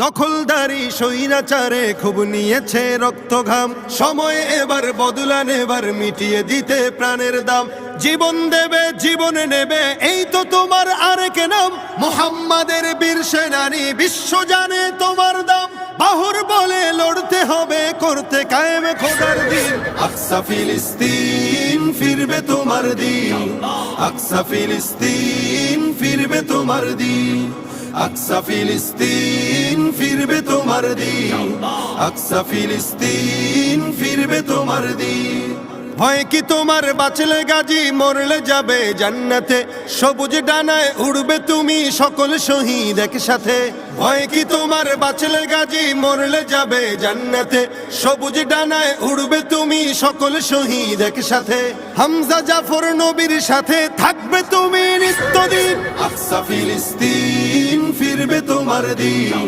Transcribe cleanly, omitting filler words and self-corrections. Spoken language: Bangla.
দখলদারি স্বৈরাচারে খুব নিয়েছে রক্তঘাম, সময় এবার বদলান, এবার মিটিয়ে দিতে প্রাণের দাম। জীবন দেবে জীবন নেবে, এই তো তোমার আরেক নাম। মুহাম্মাদের বীর সেনানী, বিশ্ব জানে তোমার দাম। বাহুর বলে লড়তে হবে, করতে কায়েম খোদার দিন। আকসা ফিলিস্তিন ফিরবে তোমার দিন, আকসা ফিলিস্তিন ফিরবে তোমার দিন, আকসা ফিলিস্তিন ফিরবে তোমার দিন, আকসা ফিলিস্তিন ফিরবে তোমার দিন। ভয় কি তোমার, বাঁচলে গাজী মরলে যাবে জান্নাতে। সবুজ ডানায় উড়বে তুমি সকল শহীদ একসাথে। ভয় কি তোমার, বাঁচলে গাজী মরলে যাবে জান্নাতে। সবুজ ডানায় উড়বে তুমি সকল শহীদ একসাথে। হামজা জাফর নবীর সাথে থাকবে তুমি নিত্যদিন। আকসা ফিলিস্তিন ফিরবে তোমার দিন।